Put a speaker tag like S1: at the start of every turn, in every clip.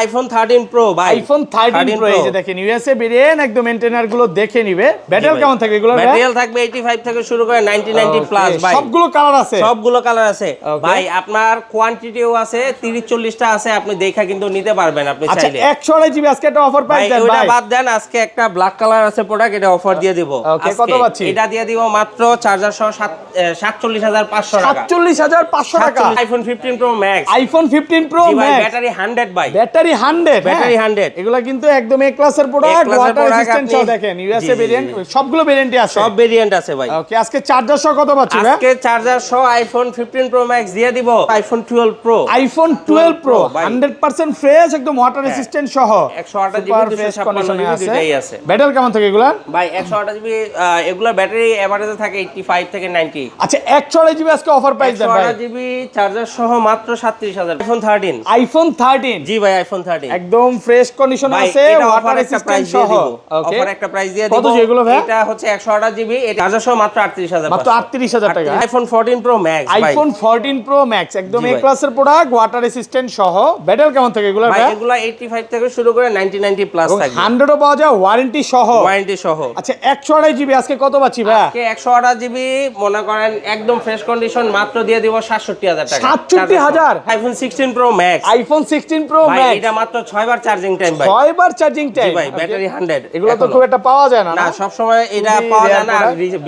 S1: IPhone 13 pro ভাই,
S2: iPhone 13 pro এই যে দেখেন ইউএসএ ভেরিয়েন্ট, একদম মেইনটেইনার গুলো দেখে নিবে। ব্যাটারি কেমন থাকবে এগুলো?
S1: ব্যাটারি থাকবে 85 থেকে শুরু করে 90 প্লাস ভাই।
S2: সবগুলো কালার আছে?
S1: সবগুলো কালার আছে ভাই, আপনার কোয়ান্টিটিও আছে, 30-40টা আছে, আপনি দেখা কিন্তু নিতে পারবেন আপনি চাইলে।
S2: আচ্ছা 128 জিবি আজকে একটা অফার প্রাইস দেন ভাই।
S1: ওটা বাদ দেন, আজকে একটা ব্ল্যাক কালার আছে প্রোডাক্ট, এটা অফার দিয়ে দিব।
S2: ওকে কত পাচ্ছি?
S1: এটা দিয়ে দিব মাত্র চার্জার সহ 47,500 টাকা।
S2: 47,500 টাকা।
S1: IPhone 15 pro max.
S2: IPhone 15 pro max
S1: battery 100 ভাই।
S2: Battery 100,
S1: battery 100।
S2: এগুলা কিন্তু একদম এ ক্লাসের প্রোডাক্ট, ওয়াটার রেজিস্ট্যান্ট সহ দেখেন ইউএসএ ভেরিয়েন্ট, সবগুলো ভেরিয়েন্টই আছে।
S1: সব ভেরিয়েন্ট আছে ভাই।
S2: ওকে আজকে চার্জার সহ কত পাচ্ছি ভাই?
S1: আজকে চার্জার সহ আইফোন 15 প্রো ম্যাক্স দিয়ে দিব iPhone 12 pro.
S2: IPhone 12 pro 100% fresh, একদম ওয়াটার রেজিস্ট্যান্ট সহ,
S1: 128 জিবি 256 জিবি দুটেই আছে।
S2: ব্যাটারি কেমন থাকে এগুলা
S1: ভাই? 128 জিবি এগুলা ব্যাটারি এভারেজে থাকে 85 থেকে 90।
S2: আচ্ছা 128 জিবি আজকে অফার প্রাইস দেন ভাই।
S1: 128 জিবি চার্জার সহ মাত্র 37,000। আইফোন 13।
S2: আইফোন 13
S1: জি ভাই, আইফোন 13
S2: একদম ফ্রেশ কন্ডিশন আছে, ওয়াটার রেজিস্ট্যান্ট সহ। ওকে
S1: অফার একটা প্রাইস দিয়ে দিব।
S2: কত যেগুলো ভাই?
S1: এটা হচ্ছে 128 জিবি, এটা চার্জার সহ মাত্র 38,000।
S2: মাত্র 38,000 টাকা।
S1: আইফোন 14 প্রো ম্যাক্স ভাই।
S2: আইফোন 14 প্রো ম্যাক্স একদম এ ক্লাসের প্রোডাক্ট, ওয়াটার রেজিস্ট্যান্ট সহ। ব্যাটারি কেমন থাকে এগুলা
S1: ভাই?
S2: ভাই
S1: এগুলা 85 থেকে শুরু করে 90 প্লাস থাকে।
S2: 100 ও পাওয়া যায় ওয়ারেন্টি সহ।
S1: ওয়ারেন্টি সহ।
S2: আচ্ছা 128 জিবি আজকে কত পাচ্ছি ভাই?
S1: আজকে 128 জিবি মনে করেন একদম ফ্রেশ কন্ডিশন মাত্র দিয়ে দিব 67,000 টাকা।
S2: 67,000।
S1: IPhone 16 pro max.
S2: IPhone 16 pro
S1: ভাই
S2: ম্যাক্স
S1: এটা মাত্র 6 বার চার্জিং টাইম ভাই।
S2: 6 বার চার্জিং টাইম
S1: ভাই, ব্যাটারি 100।
S2: এগুলো তো খুব একটা পাওয়া যায় না।
S1: না সব সময় এটা পাওয়া যায় না,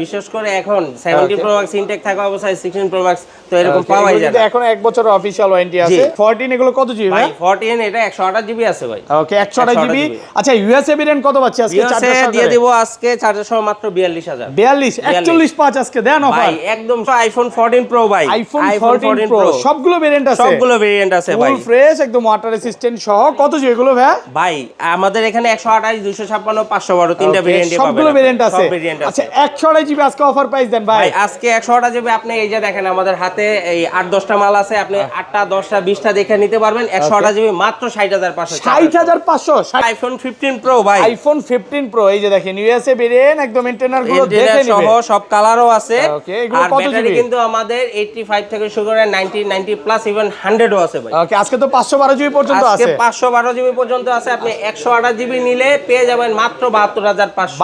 S1: বিশেষ করে এখন 17 প্রো ম্যাক্স ইনটেক থাকা অবস্থায় 16 প্রো ম্যাক্স তো এরকম পাওয়াই যায় না।
S2: এখন 1 বছরের অফিশিয়াল ওয়ারেন্টি আছে। 14 এগুলো কত জিবি ভাই?
S1: 14 এটা 128 জিবি আছে ভাই।
S2: ওকে 128 জিবি। আচ্ছা ইউএসএ ভেরিয়েন্ট কত পাচ্ছি আজকে চার্জার সহ?
S1: দিয়ে দেব আজকে চার্জার সহ মাত্র 42,000।
S2: 42 41.5 আজকে দেন অফার
S1: ভাই একদম আইফোন 14 প্রো ভাই।
S2: আইফোন 14 প্রো সবগুলো ভেরিয়েন্ট আছে।
S1: সবগুলো ভেরিয়েন্ট আছে ভাই।
S2: ফুল ফ্রেশ একদম ওয়াটার রেজিস্ট্যান্ট সহ। কত জিবি এগুলো ভাই?
S1: ভাই আমাদের এখানে 128 256 512 তিনটা ভেরিয়েন্ট পাবেন।
S2: সবগুলো ভেরিয়েন্ট আছে।
S1: সব ভেরিয়েন্ট আছে।
S2: আচ্ছা 128 জিবি আজকে অফার প্রাইস দেন ভাই।
S1: ভাই আজকে 128 জিবি আপনি এই যে দেখেন আমাদের হাতে এই 8-10টা মাল আছে, আপনি 8টা 10টা 20টা দেখে নিতে পারবেন। 128 জিবি মাত্র 60,500।
S2: 60,500
S1: আইফোন 15 প্রো ভাই।
S2: আইফোন 15 প্রো এই যে দেখেন ইউএসএ ভেরিয়েন্ট, একদম মেইনটেইনার গুলো দেখে নিবেন
S1: সহ সব কালারও আছে।
S2: ওকে এগুলো
S1: আর
S2: কত
S1: ব্যাটারি
S2: জিবি?
S1: কিন্তু আমাদের 85 থেকে শুরু করে 90 প্লাস ইভেন 100 ও আছে ভাই।
S2: ওকে আজকে তো 512 জিবি পর্যন্ত আছে।
S1: আজকে 512 জিবি পর্যন্ত আছে। আপনি 128 জিবি নিলে পেয়ে যাবেন মাত্র 72,500।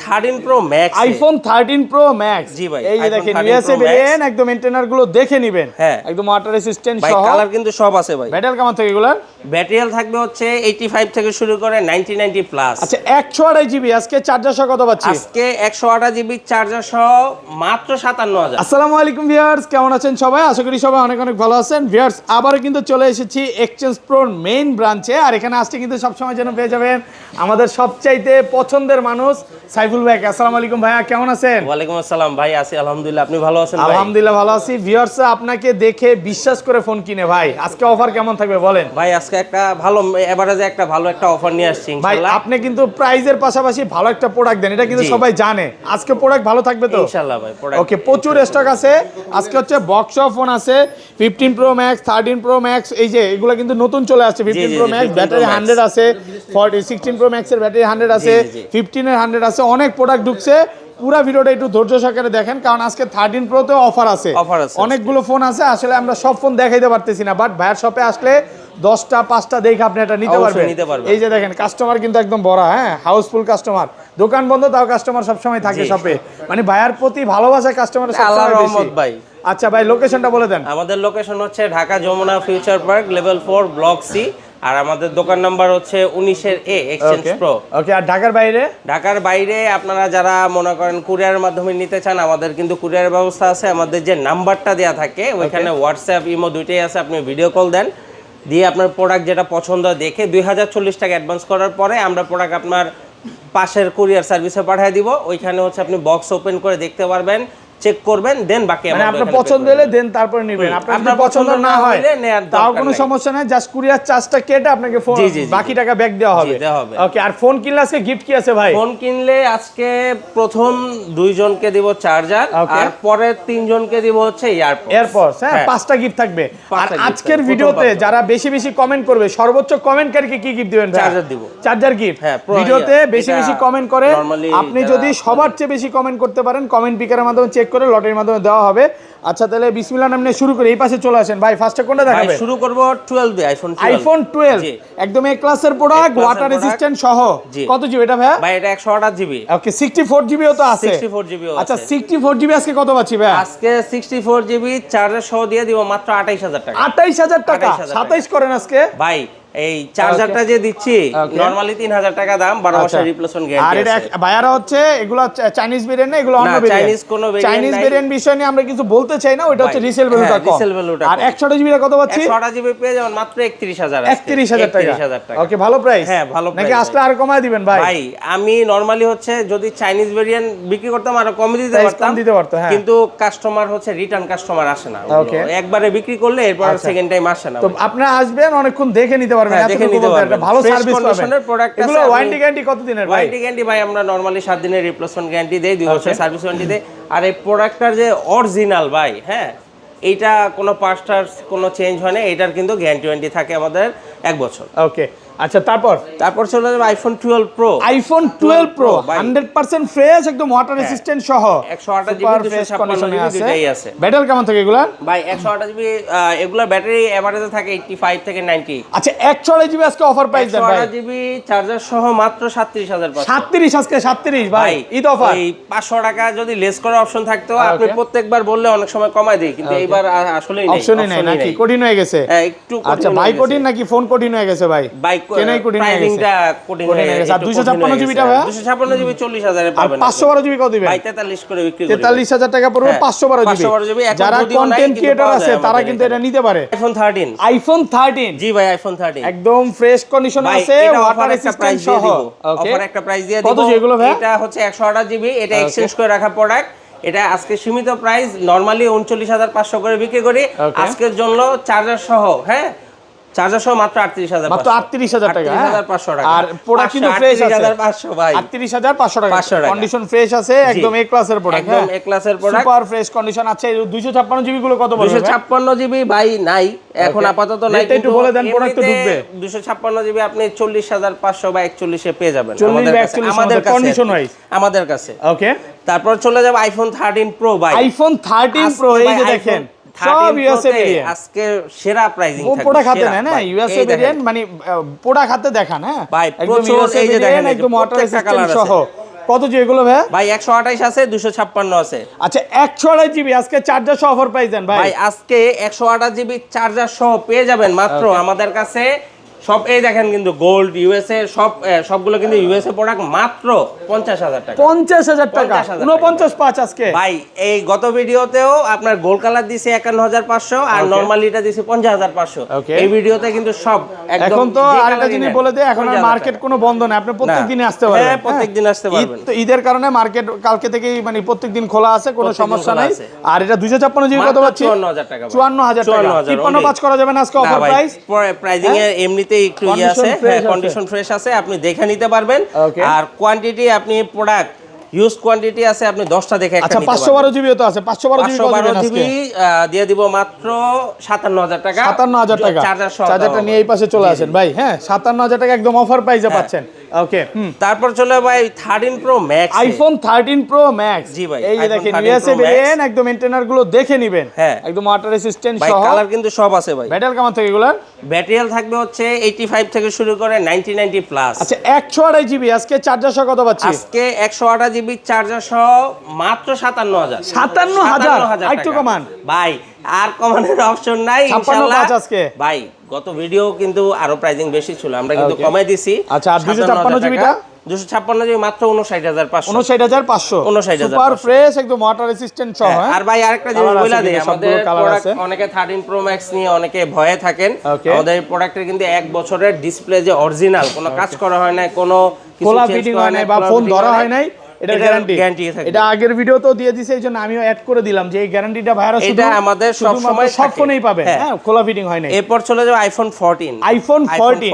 S1: 13 pro max.
S2: IPhone 13 pro max
S1: জি ভাই।
S2: এই যে দেখেন ইউএসএ ভেরিয়েন্ট, একদম মেইনটেইনার গুলো দেখে নিবেন।
S1: হ্যাঁ
S2: একদম ওয়াটার রেজিস্ট্যান্ট
S1: ভাই,
S2: সহ।
S1: কালার কিন্তু সব আছে ভাই।
S2: ব্যাটারি কেমন থাকে এগুলার?
S1: ব্যাটারি থাকবে হচ্ছে 85 থেকে শুরু করে 90 প্লাস।
S2: আচ্ছা 128 জিবি আজকে চার্জার সহ কত পাচ্ছি?
S1: আজকে 128 জিবি চার্জার সহ মাত্র 57,000।
S2: আসসালামু আলাইকুম ভিউয়ার্স, কেমন আছেন সবাই? আশা করি সবাই অনেক অনেক ভালো আছেন। ভিউয়ার্স আবারও কিন্তু চলে এসেছি এক্সচেঞ্জ প্রোর মেইন ব্রাঞ্চে। আর এখানে আসতে কিন্তু সবসময় যেন পেয়ে যাবেন আমাদের সবচাইতে পছন্দের মানুষ সাইফুল ভাই। আসসালামু আলাইকুম ভাইয়া, কেমন আছেন?
S1: ওয়ালাইকুম আসসালাম ভাই, আছি আলহামদুলিল্লাহ। আপনি ভালো আছেন ভাই?
S2: আলহামদুলিল্লাহ ভালো আছি। ভিউয়ার্স আপনাকে দেখে বিশ্বাস করে ফোন কিনে ভাই, আজকে অফার কেমন থাকবে বলেন?
S1: ভাই আজকে একটা ভালো এভারেজে একটা ভালো একটা অফার নিয়ে আসছি
S2: ভাই।
S1: ইনশাআল্লাহ।
S2: আপনি কিন্তু প্রাইজের পাশাপাশি ভালো একটা প্রোডাক্ট দেন, এটা কিন্তু সবাই জানে। আজকে প্রোডাক্ট ভালো থাকবে তো
S1: ইনশাআল্লাহ ভাই। প্রোডাক্ট
S2: ওকে প্রচুর স্টক আছে। আজকে হচ্ছে বক্স অফ ফোন আছে 15 প্রো ম্যাক্স, 13 প্রো ম্যাক্স, এই যে এগুলো কিন্তু নতুন চলে আসছে। 15 প্রো ম্যাক্স ব্যাটারি 100 আছে, 16 প্রো ম্যাক্সের ব্যাটারি 100 আছে, 15 এর 100 আছে, অনেক প্রোডাক্ট ঢুকছে। পুরো ভিডিওটা একটু ধৈর্য সহকারে দেখেন, কারণ আজকে 13 প্রোতেও অফার আছে। অনেকগুলো ফোন আছে, আসলে আমরা সব ফোন দেখাইতে পারতেছি না, বাট ভাইয়ের শপে আসলে 10টা 5টা দেখে আপনি এটা নিতে পারবেন। এই যে দেখেন কাস্টমার কিন্তু একদম ভরা, হ্যাঁ হাউসফুল কাস্টমার। দোকান বন্ধ তাও কাস্টমার সবসময় থাকে শপে, মানে ভাইয়ের প্রতি ভালোবাসা কাস্টমারের সবসময় বেশি ভাই। আচ্ছা ভাই লোকেশনটা বলে দেন।
S1: আমাদের লোকেশন হচ্ছে Dhaka Jamuna future park level 4 block C. আর আমাদের দোকান নাম্বার হচ্ছে 19 এ এক্সচেঞ্জ প্রো।
S2: ওকে আর ঢাকার বাইরে?
S1: ঢাকার বাইরে আপনারা যারা মনে করেন কুরিয়ারের মাধ্যমে নিতে চান, আমাদের কিন্তু কুরিয়ারের ব্যবস্থা আছে। আমাদের যে নাম্বারটা দেয়া থাকে ওইখানে হোয়াটসঅ্যাপ ইমো দুইটাই আছে। আপনি ভিডিও কল দেন, দিয়ে আপনার প্রোডাক্ট যেটা পছন্দ দেখে 2040 টাকা অ্যাডভান্স করার পরে আমরা প্রোডাক্ট আপনার পাশের কুরিয়ার সার্ভিসে পাঠিয়ে দিব। ওইখানে হচ্ছে আপনি বক্স ওপেন করে দেখতে পারবেন, চেক করবেন, দেন বাকি
S2: মানে আপনার পছন্দ হলে দেন তারপরে নেবেন। আপনার পছন্দ না হয় তাও কোনো সমস্যা নাই, জাস্ট কুরিয়ার চার্জটা কেটে আপনাকে ফোন বাকি টাকা ব্যাক দেওয়া হবে। ওকে আর ফোন কিনলে আজকে গিফট কি আছে ভাই?
S1: ফোন কিনলে আজকে প্রথম 2 জনকে দিব চার্জার, আর পরের 3 জনকে দিব হচ্ছে
S2: এয়ারপডস। হ্যাঁ 5টা গিফট থাকবে। আর আজকের ভিডিওতে যারা বেশি বেশি কমেন্ট করবে, সর্বোচ্চ কমেন্টকারীকে কি গিফট দিবেন?
S1: চার্জার দিব।
S2: Charger gift. ভিডিওতে বেশি বেশি কমেন্ট করে আপনি যদি সবার চেয়ে বেশি কমেন্ট করতে পারেন, কমেন্ট পিকারের মাধ্যমে চেক করে লটের মাধ্যমে দেওয়া হবে। আচ্ছা তাহলে বিসমিল্লাহ নামে শুরু করি, এই পাশে চলে আসেন ভাই। ফার্স্টে কোনটা দেখাবেন?
S1: ভাই শুরু করব 12 দিয়ে,
S2: আইফোন 12 একদম এ ক্লাসের প্রোডাক্ট, ওয়াটার রেজিস্ট্যান্ট সহ। কত জিবি এটা ভাই?
S1: ভাই এটা 128 জিবি।
S2: ওকে 64 জিবিও তো আছে।
S1: 64 জিবিও আছে।
S2: আচ্ছা 64 জিবি আজকে কত পাচ্ছি ভাই?
S1: আজকে 64 জিবি চার্জার সহ দিয়ে দিব মাত্র 28000 টাকা।
S2: 28000 টাকা 27 করেন আজকে
S1: ভাই। এই চার্জারটা যে দিচ্ছি নরমালি 3000 টাকা দাম, 12 মাসের রিপ্লেসমেন্ট গ্যারান্টি আছে।
S2: আর এটা ভাইয়ারা হচ্ছে এগুলো চাইনিজ ভেরিয়েন্ট না, এগুলো অন্য ভেরিয়েন্ট।
S1: চাইনিজ কোনো ভেরিয়েন্ট নাই।
S2: চাইনিজ ভেরিয়েন্ট বিষয় নিয়ে আমরা কিছু বলতে চাই না, ওটা হচ্ছে রিসেল ভ্যালুটা কম।
S1: রিসেল ভ্যালুটা
S2: আর 128 জিবি কত পাচ্ছি?
S1: 128 জিবি পেয়ে যাবেন মাত্র 31000 আজকে।
S2: 31000 টাকা। ওকে ভালো প্রাইস।
S1: হ্যাঁ ভালো প্রাইস।
S2: নাকি আসলে আর কমায় দিবেন ভাই?
S1: ভাই আমি নরমালি হচ্ছে যদি চাইনিজ ভেরিয়েন্ট বিক্রি করতাম আরো কমে দিতে পারতাম,
S2: হ্যাঁ।
S1: কিন্তু কাস্টমার হচ্ছে রিটার্ন কাস্টমার আসে না। একবারে বিক্রি করলে এরপর সেকেন্ড টাইম আসে না।
S2: তো আপনারা আসবেন অনেকক্ষণ দেখে নিতে পারবেন,
S1: দেখে নিতে পারবেন,
S2: ভালো সার্ভিস পাবেন।
S1: প্রোডাক্ট আছে।
S2: এগুলো ওয়ারেন্টি গ্যারান্টি কত দিনের ভাই?
S1: ওয়ারেন্টি গ্যারান্টি ভাই আমরা নরমালি 7 দিনের রিপ্লেসমেন্ট গ্যারান্টি দেই, 2 বছরের সার্ভিস ওয়ারেন্টি দেই। আর এই প্রোডাক্টটার যে অরিজিনাল ভাই, হ্যাঁ এইটা কোনো পার্টস কোনো চেঞ্জ হয় না, এটার কিন্তু গ্যারান্টি ওয়ারেন্টি থাকে আমাদের 1 বছর।
S2: ওকে আচ্ছা তারপর
S1: চলে যাবে iPhone 12 pro.
S2: IPhone 12 pro 100% fresh, একদম ওয়াটার রেসিস্ট্যান্ট সহ,
S1: 128 জিবি 256 জিবি দুটেই আছে।
S2: ব্যাটারি কেমন থাকে এগুলা?
S1: ভাই 128 জিবি এগুলা ব্যাটারি এভারেজে থাকে 85 থেকে 90।
S2: আচ্ছা 128 জিবি আজকে অফার প্রাইস দেন ভাই?
S1: 128 জিবি চার্জার সহ মাত্র 37500।
S2: 37 আজকে 37 ভাই ঈদ অফার।
S1: এই 500 টাকা যদি লেস করার অপশন থাকতো, আপনি প্রত্যেকবার বললে অনেক সময় কমায় দেই, কিন্তু এইবার আসলেই নেই,
S2: অপশনই নাই নাকি? কঠিন হয়ে গেছে
S1: একটু।
S2: আচ্ছা ভাই কঠিন নাকি ফোন কঠিন হয়ে গেছে ভাই?
S1: কেনাই কঠিন হয়ে গেছে। কঠিন হয়ে গেছে।
S2: 256 জিবিটা ভাই?
S1: 256 জিবি 40000 এ পাবেন।
S2: 512 জিবি কত দিবেন
S1: ভাই? 43 করে বিক্রি করি।
S2: 43000 টাকা পড়বে 512 জিবি। যারা কন্টেন্ট ক্রিয়েটর আছে তারা কিন্তু এটা নিতে পারে।
S1: আইফোন 13 জি ভাই, আইফোন 13
S2: একদম ফ্রেশ কন্ডিশন আছে, ওয়াটার রেসিস্ট্যান্ট সহ।
S1: অফার একটা প্রাইস দিয়ে দিব।
S2: কত যেগুলো ভাই?
S1: এটা হচ্ছে 128 জিবি, এটা এক্সচেঞ্জ করে রাখা প্রোডাক্ট। এটা আজকে সীমিত প্রাইস, নরমালি 39500 করে বিক্রি করি। আজকের জন্য চার্জার সহ, হ্যাঁ চার্জার সহ মাত্র 38000,
S2: মাত্র 38000 টাকা।
S1: 38500 টাকা।
S2: আর প্রোডাক্ট কিন্তু ফ্রেশ আছে
S1: 38500 ভাই,
S2: 38500 টাকা কন্ডিশন ফ্রেশ আছে, একদম এ ক্লাসের প্রোডাক্ট।
S1: একদম এ ক্লাসের প্রোডাক্ট,
S2: সুপার ফ্রেশ কন্ডিশন আছে। 256 জিবি গুলো কত বলবেন?
S1: 256 জিবি ভাই নাই এখন, আপাতত নাই,
S2: একটু বলে দেন প্রোডাক্ট ঢুকবে।
S1: 256 জিবি আপনি 40500 বা 41 এ পেয়ে যাবেন
S2: আমাদের কাছে কন্ডিশন ওয়াইজ।
S1: আমাদের কাছে
S2: ওকে
S1: তারপর চলে যাব আইফোন 13 প্রো ভাই।
S2: আইফোন 13 প্রো এই যে দেখেন সব ইউএসএ ভেরিয়েন্ট,
S1: আজকে সেরা প্রাইসিং থাকবে।
S2: পোড়া খাতে না ইউএসএ ভেরিয়েন্ট, মানে পোড়া খাতে দেখান, হ্যাঁ একদম ইউএসএ ভেরিয়েন্ট, একদম ওয়াটার রেসিস্ট্যান্ট সহ। কত জি এগুলো ভাই?
S1: ভাই 128 আছে, 256 আছে।
S2: আচ্ছা 128 জিবি আজকে চার্জার সহ অফার প্রাইস দেন ভাই?
S1: ভাই আজকে 128 জিবি চার্জার সহ পেয়ে যাবেন মাত্র আমাদের কাছে। সব এই দেখেন কিন্তু গোল্ড ইউএসএ সবগুলো কিন্তু ইউএসএ প্রোডাক্ট, মাত্র 50000 টাকা।
S2: 50000 টাকা 49.5 আজকে
S1: ভাই। এই গত ভিডিওতেও আপনার গোল্ড কালার দিছে 51500 আর নরমালিটা দিছে 50500। এই ভিডিওতে কিন্তু সব একদম।
S2: এখন তো আরেকটা জিনিস বলে দেই, এখন আর মার্কেট কোনো বন্ধ না, আপনি প্রত্যেকদিন আসতে পারবেন।
S1: হ্যাঁ প্রত্যেকদিন আসতে পারবেন।
S2: তো ঈদের কারণে মার্কেট কালকে থেকেই মানে প্রত্যেকদিন খোলা আছে, কোনো সমস্যা নাই। আর এটা 256 জিবি কত পাচ্ছি?
S1: 54000 টাকা।
S2: 54000 টাকা। 53 করা যাবে না আজকে অফার প্রাইস?
S1: প্রাইজিং এর এমনিতে একটু ইয়ে আছে, কন্ডিশন ফ্রেশ আছে, আপনি দেখে নিতে পারবেন। আর কোয়ান্টিটি আপনি প্রোডাক্ট ইউজ কোয়ান্টিটি আছে, আপনি 10টা দেখে একটা নিতে পারবেন।
S2: আচ্ছা 512 জিবি তো আছে, 512 জিবি
S1: দিয়ে দিব মাত্র 57000 টাকা।
S2: 57000 টাকা চার্জারটা নিয়ে এই পাশে চলে আসেন ভাই। হ্যাঁ 57000 টাকা একদম অফার প্রাইসে পাচ্ছেন। ওকে
S1: তারপর চলে ভাই 13 pro max,
S2: iPhone 13 pro max.
S1: জি ভাই
S2: এই যে দেখেন ইউএসএ ভেরিয়েন্ট, একদম এন্টেনার গুলো দেখে নেবেন, একদম ওয়াটার রেসিস্ট্যান্ট সহ।
S1: ভাই কালার কিন্তু সব আছে ভাই।
S2: ব্যাটারি কেমন থাকে এগুলার?
S1: ব্যাটারি থাকবে হচ্ছে 85 থেকে শুরু করে 90 প্লাস।
S2: আচ্ছা 128 জিবি আজকে চার্জার সহ কত পাচ্ছি?
S1: আজকে 128 জিবি চার্জার সহ মাত্র 57000।
S2: 57000 একটু কমান
S1: ভাই, আর কমানোর অপশন নাই ইনশাআল্লাহ।
S2: আজকে
S1: ভাই গত ভিডিও কিন্তু আরো প্রাইসিং বেশি ছিল, আমরা কিন্তু কমাই দিছি।
S2: আচ্ছা আর 256 জিবিটা?
S1: 256 জিবি মাত্র 59500।
S2: 59500 সুপার ফ্রেশ, একদম ওয়াটার রেসিস্ট্যান্ট সহ।
S1: আর ভাই আরেকটা জিনিস বইলা দেই, আমাদের প্রোডাক্ট অনেকে 13 প্রো ম্যাক্স নিয়ে অনেকে ভয়ে থাকেন। আমাদের প্রোডাক্টের কিন্তু 1 বছরের ডিসপ্লে যে অরিজিনাল, কোনো কাজ করা হয় না, কোনো কিছু চেঞ্জ করা হয় না,
S2: বা ফোন ধরা হয় নাই, এটা গ্যারান্টি
S1: থাকে।
S2: এটা আগের ভিডিওতেও দিয়ে দিয়েছে, এইজন্য আমিও অ্যাড করে দিলাম যে এই গ্যারান্টিটা ভাইরা শুধু
S1: এটা আমাদের সব সময়
S2: সব ফোনেই পাবেন। হ্যাঁ খোলা ফিটিং হয় না।
S1: এরপর চলে যাও আইফোন 14।
S2: আইফোন 14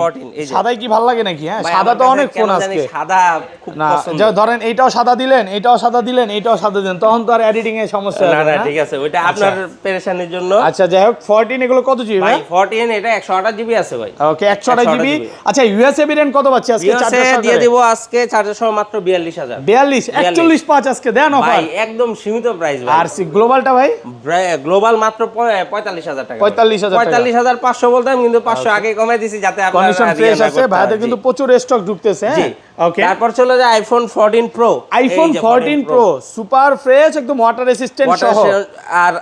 S2: সাদাই কি ভালো লাগে নাকি? হ্যাঁ সাদা তো অনেক ফোন আছে,
S1: সাদা খুব পছন্দ।
S2: ধরেন এইটাও সাদা দিলেন, এইটাও সাদা দিলেন, এইটাও সাদা দিলেন, তখন তো আর এডিটিং এর সমস্যা হবে
S1: না। ঠিক আছে, ওইটা আপনার পেরেশানির জন্য।
S2: আচ্ছা যাই হোক 14 এগুলো কত জিবি
S1: ভাই? 14 এটা 128 জিবি আছে ভাই।
S2: ওকে 128 জিবি। আচ্ছা ইউএসএ ভেরিয়েন্ট কত পাচ্ছি আজকে?
S1: চার্জার দিয়ে দেব আজকে চার্জার সহ মাত্র 42000।
S2: 41 আজকে দেন অফার
S1: ভাই একদম সীমিত প্রাইস ভাই।
S2: আর গ্লোবালটা ভাই
S1: গ্লোবাল মাত্র 45,000 টাকা।
S2: 45,000 টাকা।
S1: 45,500 বলতাম, কিন্তু 500 আগে কমাই দিছি যাতে আপনারা
S2: কন্ডিশন
S1: idea
S2: ফ্রেশ
S1: না
S2: আছে
S1: করতে
S2: ভাইদের
S1: হয়।
S2: কিন্তু
S1: জি।
S2: প্রচুর স্টক ঢুকতেছে।
S1: জি।
S2: ওকে,
S1: তারপর চলে যায় iPhone 14 pro.
S2: IPhone 14 pro super fresh, একদম ওয়াটার রেসিস্ট্যান্ট সহ।
S1: আর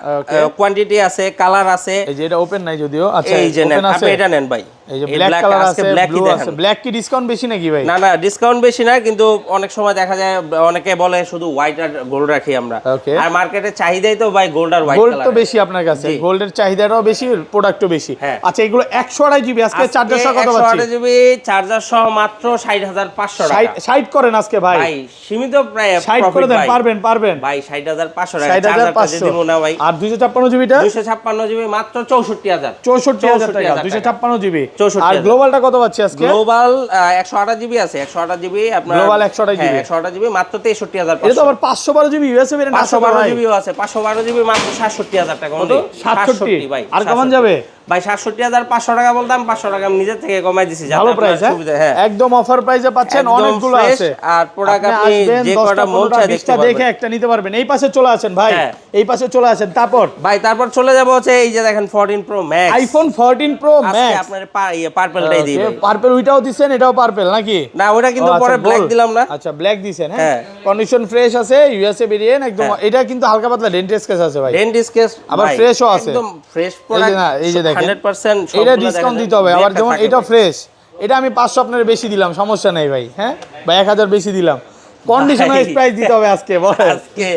S1: কোয়ান্টিটি আছে, কালার আছে।
S2: এই যে এটা ওপেন নাই যদিও, আচ্ছা
S1: এই যে নেন,
S2: ওপেন আছে।
S1: আপনি এটা নেন ভাই।
S2: এই যে ব্ল্যাক কালার আছে,
S1: ব্ল্যাক
S2: ব্লু আছে। ব্ল্যাক কি ডিসকাউন্ট বেশি নাকি ভাই?
S1: না না, ডিসকাউন্ট বেশি না, কিন্তু অনেক সময় দেখা যায় অনেকে বলে শুধু হোয়াইট আর গোল্ড রাখি আমরা।
S2: Okay.
S1: আর মার্কেটে চাহিদাই তো ভাই গোল্ড আর হোয়াইট
S2: গোল্ড
S1: কালার।
S2: তো বেশি আপনার কাছে,
S1: জি।
S2: গোল্ডের চাহিদাটাও বেশি, প্রোডাক্টও বেশি।
S1: হ্যাঁ।
S2: আচ্ছা এগুলো 128 জিবি আজকে চার্জার সহ কত পাচ্ছি?
S1: 128 জিবি চার্জার সহ মাত্র 60,500 টাকা।
S2: 60 করেন আজকে ভাই।
S1: ভাই সীমিত প্রায়
S2: 60 করে দেন, পারবেন পারবেন।
S1: ভাই 60,500 টাকা চার্জারটা দিয়ে
S2: 60,500
S1: দিব না ভাই।
S2: আর 256 জিবিটা
S1: 256 জিবি মাত্র 64,000।
S2: 64,000 টাকা 256 জিবি।
S1: 64,000
S2: আর গ্লোবালটা কত পাচ্ছি আজকে?
S1: গ্লোবাল 128 জিবি আছে, 128 জিবি আপনার।
S2: Global 128 GB.
S1: 128 জিবি মাত্র 63,500।
S2: এটা তো আবার 512 জিবি ইউএসএ ভেরিয়েন্ট আছে
S1: 512 জিবিও আছে, 512 জিবি মাত্র 67,000 টাকা।
S2: কত? 67
S1: ভাই।
S2: আর কেমন যাবে
S1: ভাই? 67,500 টাকা বলতাম, 500 টাকা আমি নিজে থেকে কমাই দিছি যাতে
S2: ভালো
S1: আপনার
S2: প্রাইস।
S1: সুবিধা। হ্যাঁ,
S2: একদম অফার প্রাইসে পাচ্ছেন,
S1: একদম
S2: অনেকগুলো
S1: fresh
S2: আছে।
S1: আর প্রোডাক্ট আপনি
S2: আসবেন,
S1: যে
S2: 10টা,
S1: কটা মন
S2: 15টা,
S1: চায়
S2: 20টা
S1: দেখতে
S2: দেখে
S1: পারবেন।
S2: একটা নিতে পারবেন। এই পাশে চলে আসেন ভাই,
S1: হ্যাঁ।
S2: এই পাশে চলে আসেন। তারপর
S1: ভাই তারপর চলে যাব হচ্ছে এই যে দেখেন 14 প্রো ম্যাক্স।
S2: আইফোন 14 প্রো
S1: আজকে
S2: ম্যাক্স।
S1: আপনার পার্পলটাই দিই ভাই।
S2: পার্পল ওইটাও দিবেন, এটাও পার্পল নাকি?
S1: না ওটা কিন্তু
S2: ও, আচ্ছা,
S1: পরে ব্ল্যাক
S2: gold।
S1: দিলাম না।
S2: আচ্ছা ব্ল্যাক দিবেন। হ্যাঁ,
S1: হ্যাঁ।
S2: কন্ডিশন ফ্রেশ আছে, ইউএসএ ভেরিয়েন্ট একদম।
S1: হ্যাঁ।
S2: এটা কিন্তু হালকা পাতলা ডেন্টেস কেস আছে ভাই।
S1: ডেন্টিস কেস
S2: আবার ফ্রেশও আছে।
S1: একদম ফ্রেশ
S2: এই যে
S1: প্রোডাক্ট।
S2: না, এই যে দেখেন
S1: 100%
S2: এটা ডিসকাউন্ট দিতে হবে। আবার যেমন এটা ফ্রেশ, এটা আমি 500 আপনার বেশি দিলাম, সমস্যা নাই ভাই। হ্যাঁ বা 1000 বেশি দিলাম, কন্ডিশন ওয়াইজ প্রাইস দিতে হবে আজকে বলেন।
S1: আজকে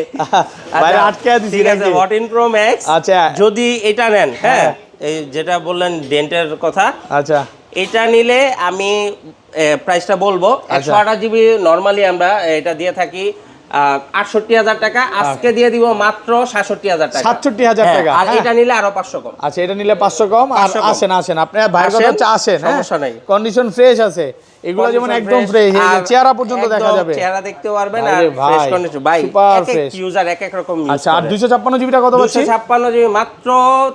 S2: বাইরে আটকে দিছি
S1: ঠিক আছে
S2: নাকি?
S1: 14 প্রো ম্যাক্স।
S2: আচ্ছা
S1: যদি এটা নেন, হ্যাঁ
S2: হ্যাঁ।
S1: এই যেটা বললেন ডেন্টের কথা,
S2: আচ্ছা
S1: এটা নিলে আমি প্রাইসটা বলবো। 128 জিবি নরমালি আমরা এটা দিয়ে থাকি 68,000 টাকা, আজকে দিয়ে দিব মাত্র 67,000 টাকা।
S2: 67,000
S1: হ্যাঁ,
S2: টাকা।
S1: আর
S2: হ্যাঁ।
S1: এটা নিলে আরো 500 কম।
S2: আচ্ছা এটা নিলে 500 কম। আর
S1: 500 কম।
S2: আসেন আপনার ভাইয়ের কথা
S1: আসেন,
S2: হচ্ছে আসেন।
S1: সমস্যা নাই।
S2: কন্ডিশন ফ্রেশ আছে, এগুলো যেমন একদম ফ্রেশ, চেহারা পর্যন্ত দেখা যাবে।
S1: চেহারা দেখতে পারবেন আর
S2: আরে ভাই,
S1: ফ্রেশ কন্ডিশন ভাই।
S2: super
S1: এক এক
S2: fresh।
S1: ইউজার এক এক রকম ইউজ
S2: আচ্ছা আর
S1: করে।
S2: 256 জিবিটা কত পাচ্ছি?
S1: 256 জিবি মাত্র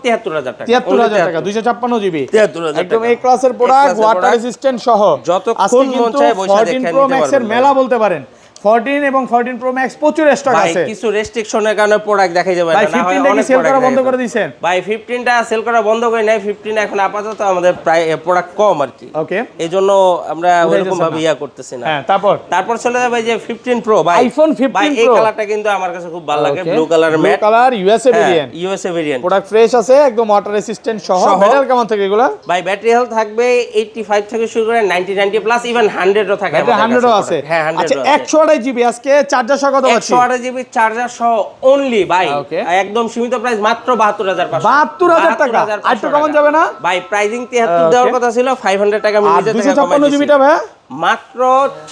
S1: 73,000 টাকা।
S2: 73,000 টাকা 256 জিবি।
S1: 73,000
S2: একদম
S1: টাকা।
S2: এই ক্লাসের
S1: A
S2: প্রোডাক্ট,
S1: class-এর
S2: ওয়াটার
S1: product।
S2: রেসিস্ট্যান্ট সহ।
S1: যতক্ষণ
S2: আজকে
S1: মন
S2: কিন্তু
S1: চায় বসে
S2: 14
S1: দেখে
S2: প্রো
S1: নিতে
S2: ম্যাক্সের
S1: পারবেন
S2: মেলা বলতে পারেন। 14 এবং 14 প্রো ম্যাক্স প্রচুর স্টক
S1: ভাই
S2: আছে।
S1: কিছু রেস্ট্রিকশনের কারণে প্রোডাক্ট দেখাই যাবে
S2: ভাই
S1: না, না হয়
S2: 15টা কি
S1: অনেক
S2: সেল করা
S1: product
S2: বন্ধ
S1: দেখাই
S2: করে
S1: যাবে।
S2: দিয়েছেন?
S1: ভাই 15টা সেল করা বন্ধ করে নাই, 15 এখন আপাতত আমাদের প্রায় প্রোডাক্ট কম আর কি।
S2: ওকে
S1: এই জন্য আমরা ওইরকম
S2: উঠাইতেছেন
S1: ভাবে
S2: না।
S1: ইয়া করতেছি না।
S2: হ্যাঁ তারপর
S1: তারপর চলে যাবে যে 15 প্রো ভাই।
S2: iPhone 15
S1: ভাই এই
S2: Pro।
S1: কালারটা কিন্তু আমার কাছে খুব ভালো লাগে,
S2: Okay,
S1: blue colour
S2: blue
S1: matte.
S2: Colour USA variant.
S1: USA variant.
S2: Product fresh আছে, একদম ওয়াটার রেসিস্ট্যান্ট সহ।
S1: সহ।
S2: ব্যাটারি কেমন থাকে এগুলা?
S1: ভাই ব্যাটারি হেলথ থাকবে 85 থেকে শুরু করে 90 প্লাস, ইভেন 100 ও থাকে।
S2: ব্যাটারি 100 ও আছে।
S1: হ্যাঁ 100
S2: আচ্ছা
S1: ও আছে।
S2: 128 জিবি আজকে চার্জার সহ কত পাচ্ছি?
S1: 128 জিবি চার্জার সহ অনলি ভাই।
S2: Okay.
S1: একদম সীমিত প্রাইস মাত্র 72,500।
S2: 72,000 টাকা। আর একটু কমন যাবে না?
S1: ভাই প্রাইজিং 73 দেওয়ার কথা ছিল, 500 টাকা আমি
S2: আর
S1: নিজে থেকে
S2: 256
S1: কমাই দিছি।
S2: জিবিটা ভাই
S1: মাত্র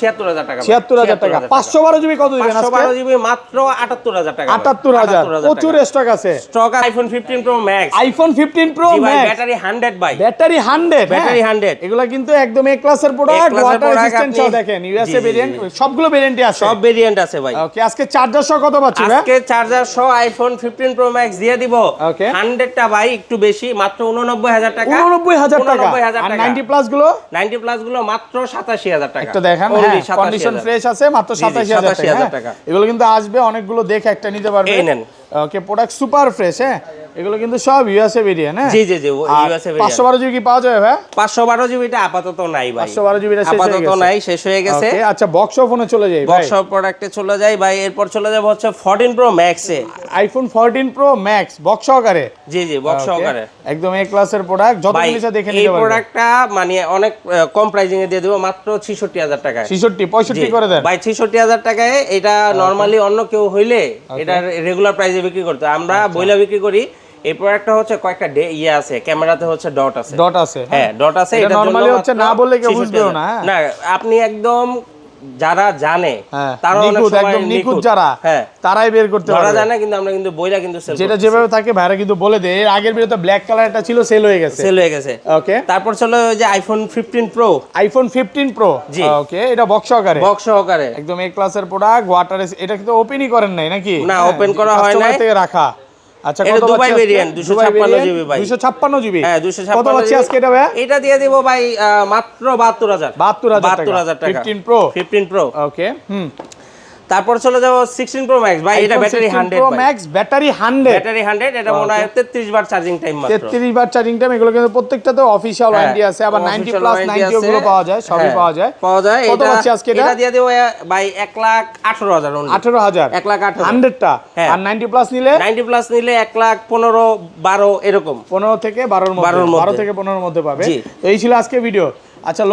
S1: 76,000 টাকা।
S2: 76,000 টাকা। 512 জিবি কত দিবেন আজকে?
S1: 512 জিবি মাত্র 78,000 টাকা।
S2: 78,000 প্রচুর স্টক আছে।
S1: Stock iPhone 15 pro max.
S2: IPhone 15 pro
S1: জি ভাই
S2: ম্যাক্স
S1: ব্যাটারি 100 ভাই।
S2: ব্যাটারি 100
S1: ব্যাটারি 100
S2: এগুলা কিন্তু একদম এ ক্লাসের
S1: A
S2: প্রোডাক্ট,
S1: class-এর
S2: ওয়াটার
S1: product
S2: রেসিস্ট্যান্ট সহ।
S1: আপনি-
S2: দেখেন
S1: জি,
S2: ইউএসএ
S1: জি,
S2: ভেরিয়েন্ট,
S1: জি।
S2: সবগুলো ভেরিয়েন্টই আছে।
S1: সব ভেরিয়েন্ট আছে ভাই।
S2: ওকে আজকে চার্জার সহ কত পাচ্ছি ভাই?
S1: আজকে চার্জার সহ আইফোন 15 প্রো ম্যাক্স দিয়ে দিব।
S2: Okay.
S1: 100টা ভাই একটু বেশি, মাত্র 89,000 টাকা।
S2: 89,000 টাকা।
S1: 89,000
S2: আর
S1: টাকা।
S2: 90 প্লাস গুলো
S1: 90 প্লাস গুলো মাত্র 87,000 টাকা।
S2: একটা দেখেন,
S1: Only
S2: হ্যাঁ
S1: 87,000
S2: কন্ডিশন ফ্রেশ আছে, মাত্র
S1: জি, জি,
S2: 87,000
S1: 87,000
S2: টাকা।
S1: টাকা।
S2: এগুলো কিন্তু আসবে, অনেকগুলো দেখে একটা নিতে পারবে।
S1: এই নেন।
S2: ওকে প্রোডাক্ট সুপার ফ্রেশ। হ্যাঁ এগুলো কিন্তু সব ইউএসএ ভেরিয়েন্ট। হ্যাঁ
S1: জি জি জি
S2: আর
S1: ইউএসএ
S2: 512 জিবি কি পাওয়া যাবে ভাই?
S1: 512 জিবিটা আপাতত নাই ভাই।
S2: 512 জিবিটা শেষ হয়ে
S1: আপাতত
S2: গেছে।
S1: নাই, শেষ হয়ে গেছে।
S2: ওকে আচ্ছা বক্স ফোনে চলে যাই ভাই।
S1: বক্স প্রোডাক্টে চলে যাই ভাই। এরপর চলে যাব হচ্ছে 14 প্রো ম্যাক্সে।
S2: আইফোন 14 প্রো ম্যাক্স বক্স সহকারে।
S1: জি জি বক্স
S2: ওকে,
S1: সহকারে
S2: একদম এ ক্লাসের প্রোডাক্ট, যত
S1: ভাই।
S2: জিনিস দেখে
S1: এই
S2: নিতে পারবেন।
S1: প্রোডাক্টটা মানে অনেক কম প্রাইসিং এ দিয়ে দেব, মাত্র 66,000 টাকায়।
S2: 66 65 করে দেন
S1: ভাই 66,000 টাকায়। এটা নরমালি অন্য কেউ হইলে এটা রেগুলার প্রাইসে বিক্রি করতে, আমরা বইলা বিক্রি করি। এই প্রোডাক্টটা হচ্ছে কয়েকটা ইয়ে আছে, ক্যামেরাতে হচ্ছে ডট আছে।
S2: ডট আছে।
S1: হ্যাঁ ডট আছে।
S2: এটা
S1: এটার জন্য
S2: নরমালি হচ্ছে
S1: মাত্র
S2: না বললে কেউ
S1: 66,000
S2: বুঝবেও না। হ্যাঁ
S1: না আপনি একদম যারা জানে
S2: হ্যাঁ
S1: তারা অনেক
S2: নিখুঁত,
S1: সময়
S2: একদম নিখুঁত যারা,
S1: হ্যাঁ
S2: তারাই বের করতে
S1: যারা
S2: পারবে।
S1: জানে, কিন্তু আমরা কিন্তু বইলা কিন্তু সেল
S2: যেটা যেভাবে থাকে ভাইরা কিন্তু বলে দেয়। এর আগের ভিডিওতে ব্ল্যাক কালার একটা ছিল, সেল হয়ে গেছে।
S1: সেল হয়ে গেছে।
S2: ওকে
S1: তারপর চলো ওই যে আইফোন 15 প্রো।
S2: আইফোন 15 প্রো
S1: জি।
S2: ওকে এটা বক্স সহকারে,
S1: বক্স সহকারে।
S2: একদম এ ক্লাসের প্রোডাক্ট, ওয়াটার। এটা কিন্তু ওপেনই করেন নাই নাকি?
S1: না,
S2: হ্যাঁ,
S1: open করা হয়
S2: customer
S1: নাই।
S2: থেকে রাখা। আচ্ছা
S1: এটা
S2: কত
S1: দুবাই
S2: পাচ্ছি আজকে?
S1: ভেরিয়েন্ট, 256 জিবি ভাই।
S2: 256 জিবি।
S1: হ্যাঁ
S2: কত
S1: 256
S2: পাচ্ছি আজকে এটা ভাই?
S1: এটা দিয়ে দেব ভাই মাত্র 72,000।
S2: 72,000 টাকা।
S1: 72,000 টাকা।
S2: 15 প্রো
S1: 15 প্রো।
S2: ওকে
S1: তারপর চলে যাবো 16 প্রো ম্যাক্স ভাই, এটা battery 100
S2: pro max battery 100,
S1: battery 100, এটা মনে হয় 33 বার চার্জিং টাইম মাত্র।
S2: 33 বার চার্জিং টাইম। এগুলো কিন্তু প্রত্যেকটাতে অফিশিয়াল ওয়ারেন্টি আছে, আবার 90 প্লাস 90 গুলো পাওয়া যায়, সবই পাওয়া যায়।
S1: কত
S2: এটা পাচ্ছি আজকে?
S1: এটা দিয়ে দেব ভাই 1,18,000 only।
S2: 18,000
S1: 1,18,000
S2: 100 টা। আর 90 প্লাস নিলে
S1: 90 প্লাস নিলে 1,15,000 12 এরকম,
S2: 15 থেকে 12 এর মধ্যে, 12 থেকে 15 এর মধ্যে পাবে। তো এই ছিল আজকে ভিডিও। আচ্ছা